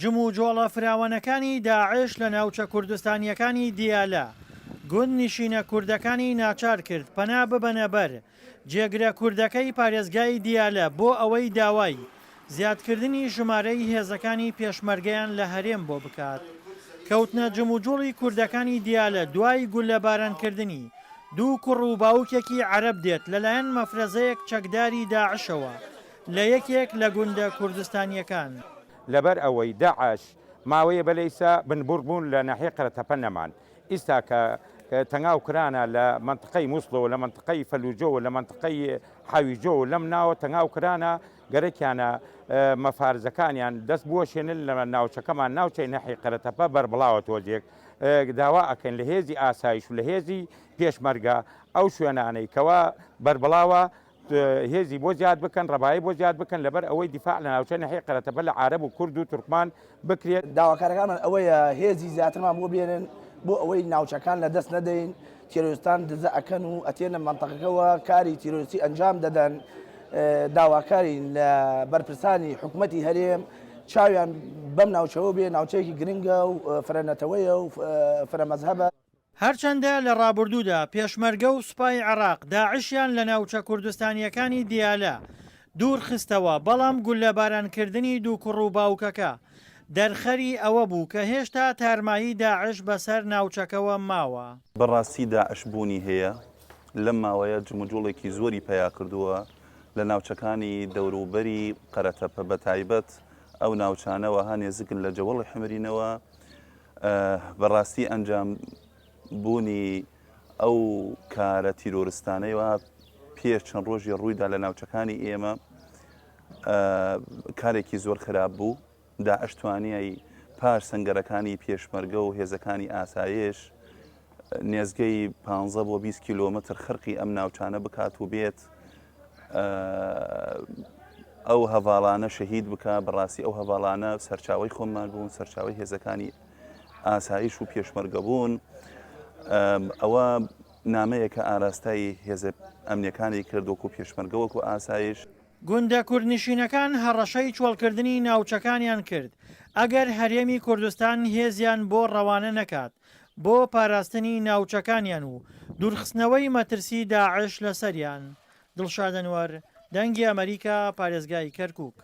جمومۆڵە فراوانەکانی داعش لە ناوچە کوردستانیەکانی دیالە گوندنشینە کوردەکانی ناچار کرد پەنا ببەنە بەر جێگرە کوردەکەی پارێزگای دیالە بۆ ئەوەی داوای زیادکردنی ژمارەی هێزەکانی پێشمەرگەیان لە هەرێم بۆ بکات. کەوتنە جموجوڵی کوردەکانی دیالە دوای گولەبارانکردنی دوو کوڕ و باوکێکی عەرەب دێت لەلایەن مەفرەزەیەک چەکداری داعشەوە لە یەکێک لە گوندە کوردستانیەکان. لەبەر ئەوەی داعش ماوەیە بەلەیسا بنبوڕ بوون لە ناحیە قەرەتەپە نەمان ئیستا کە تەنگاو کرانە لە منطقەی مووسڵەوە لە منطقەی فەلوجەوە لە منطقەی حاویجۆ لەم ناوە تەنگاو کرانە گەرەکیانە مەفارزەکانیان دەست بوەشێنن لە ناوچەکەمان ناوچەی ناحیە قەرەتەپە بەربڵاوە تۆزێک داوا ئەکەن لە هێزی ئاسایش و لە هێزی پێشمەرگە ئەو شوێنانەی کەوا بەربڵاوە هێزی بۆ زیاد بکەن ڕەبایی بۆ زیاد بکەن لەبەر ئەوەی دیفاع لە ناوچە ناحیە قەرەتەپە لە عارەب و کورد و تورکمان بکرێت. داواکارەکانمان ئەوەیە هێزی زیاترمان بۆ بێنن بۆ ئەوەی ناوچەکان لە دەست نەدەین تیرۆریستان دزە ئەکەن و ئەتێنە مەنتەقەکەەوە کاری تیرۆریستی ئەنجام دەدەن. داواکارین لە بەرپرسانی حکوومەتی هەرێم چاویان بەم ناوچەوە بێ ناوچەیەکی گرنگە و فرەنەتەوەیە و فرەمەزهەبە. هەرچەندە لە ڕابردوودا پێشمەرگە و سوپای عێراق داعشیان لە ناوچە کوردستانیەکانی دیالە دوور خستەوە، بەڵام گولەبارانکردنی دوو کوڕ و باوکەکە دەرخەری ئەوە بوو کە هێشتا تارمایی داعش بەسەر ناوچەکەوە ماوە. بەڕاستی داعش بوونی هەیە لەم ماوەیە جموجوڵێکی زۆری پیا کردووە لە ناوچەکانی دەوروبەری قەرەتەپە بە تایبەت ئەو ناوچانەوە هەنێزگن لە جەوڵی حمرینەوە. بەڕاستی ئەنجام بوونی ئەو کارە تیرۆریستانەیەوە پێش چەند ڕۆژی ڕوویدا لە ناوچەکانی ئێمە کارێکی زۆر خراپ بوو. داعش توانیای پاش سەنگەرەکانی پێشمەرگە و هێزەکانی ئاسایش نێزگەی 15 بۆ 20 کیلۆمەتر خەرقی ئەم ناوچانە بکات و بێت ئەو هەڤاڵانە شەهید بکە. بەڕاستی ئەو هەڤاڵانە سەرچاوی خۆمان بوون، سەرچاوی هێزەکانی ئاسایش و پێشمەرگە بوون. ئەوە نامەیەکە ئاراستایی هێزە ئەمنیەکانی کردوەکو پێشمەرگە وەکو ئاسایش. گوندە کوردنشینەکان هەڕەشەی چۆڵکردنی ناوچەکانیان کرد ئەگەر هەرێمی کوردستان هێزیان بۆ ڕەوانە نەکات بۆ پاراستنی ناوچەکانیان و دوورخستنەوەی مەترسی داعش لەسەریان. دڵشاد ئەنوەر، دەنگی ئەمریکا، پارێزگای کەرکووک.